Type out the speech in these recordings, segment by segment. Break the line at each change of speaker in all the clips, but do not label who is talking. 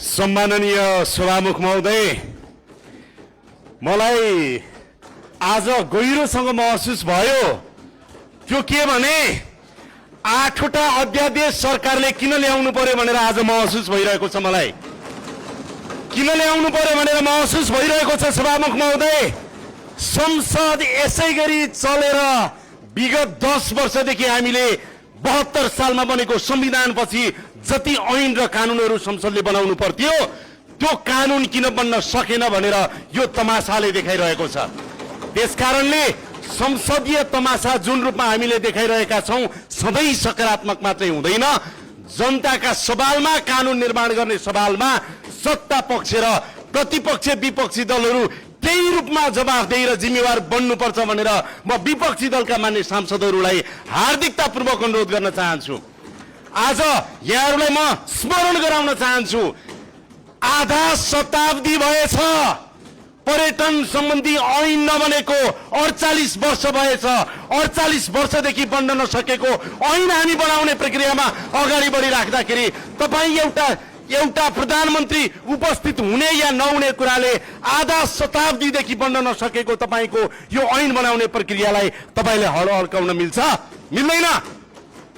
सम्माननीय सभामुख महोदय, मलाई आज गहिरोसँग महसुस भयो। त्यो के भने 8वटा अध्यादेश सरकारले किन ल्याउनु पर्यो भनेर आज महसुस भइरहेको छ। मलाई किन ल्याउनु पर्यो भनेर महसुस भइरहेको छ सभामुख महोदय। संसद यसै गरी चलेर विगत 10 वर्षदेखि हामीले 72 सालमा बनेको संविधानपछि जति ऐन र कानुनहरू संसदले बनाउनु पर्थ्यो त्यो कानुन किन बन्न सकेन भनेर यो तमासाले देखाइरहेको छ। त्यसकारणले संसदीय तमासा जुन रूपमा हामीले देखाइरहेका छौं सधैँ सकारात्मक मात्रै हुँदैन। जनताका सवालमा, कानुन निर्माण गर्ने सवालमा सत्ता पक्ष र प्रतिपक्ष विपक्षी दलहरू त्यही रूपमा जवाफदेही र जिम्मेवार बन्नुपर्छ भनेर म विपक्षी दलका मान्य सांसदहरूलाई हार्दिकतापूर्वक अनुरोध गर्न चाहन्छु। आज यहाँहरूलाई म स्मरण गराउन चाहन्छु, आधा शताब्दी भएछ पर्यटन सम्बन्धी ऐन नबनेको, 48 वर्ष भएछ। 48 वर्षदेखि बन्न नसकेको ऐन हामी बनाउने प्रक्रियामा अगाडि बढिराख्दाखेरि तपाईँ एउटा प्रधानमन्त्री उपस्थित हुने या नहुने कुराले आधा शताब्दीदेखि बन्न नसकेको तपाईको यो ऐन बनाउने प्रक्रियालाई तपाईले हड्काउन मिल्छ?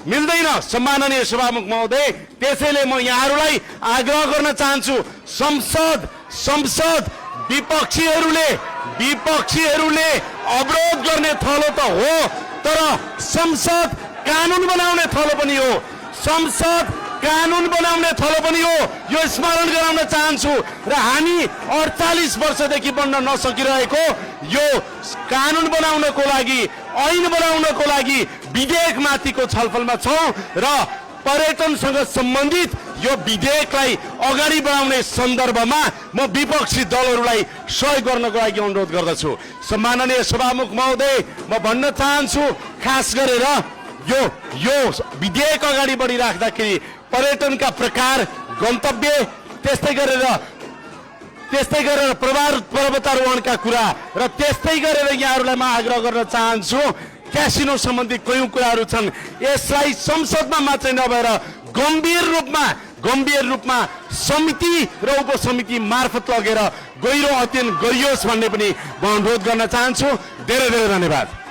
मिल्दैन। सम्माननीय सभामुख महोदय, त्यसैले म यहाँहरूलाई आग्रह गर्न चाहन्छु, संसद विपक्षीहरूले अवरोध गर्ने थलो त हो, तर संसद कानुन बनाउने थलो पनि हो। संसद कानुन बनाउने थलो पनि हो, यो स्मरण गराउन चाहन्छु। र हामी 48 वर्षदेखि बन्न नसकिरहेको यो कानुन बनाउनको लागि, ऐन बनाउनको लागि विधेयक माथिको छलफलमा छौं र पर्यटनसँग सम्बन्धित यो विधेयकलाई अगाडि बढाउने सन्दर्भमा म विपक्षी दलहरूलाई सहयोग गर्नको लागि अनुरोध गर्दछु। सम्माननीय सभामुख महोदय, म भन्न चाहन्छु, खास गरेर यो विधेयक अगाडि बढिराख्दाखेरि पर्यटनका प्रकार, गन्तव्य, त्यस्तै गरेर पर्वतारोहणका कुरा र त्यस्तै गरेर यहाँहरूलाई म आग्रह गर्न चाहन्छु, क्यासिनो सम्बन्धी कयौं कुराहरू छन्, यसलाई संसदमा मात्रै नभएर गम्भीर रूपमा समिति र उपसमिति मार्फत लगेर गहिरो अध्ययन गरियोस् भन्ने पनि म अनुरोध गर्न चाहन्छु। धेरै धेरै धन्यवाद।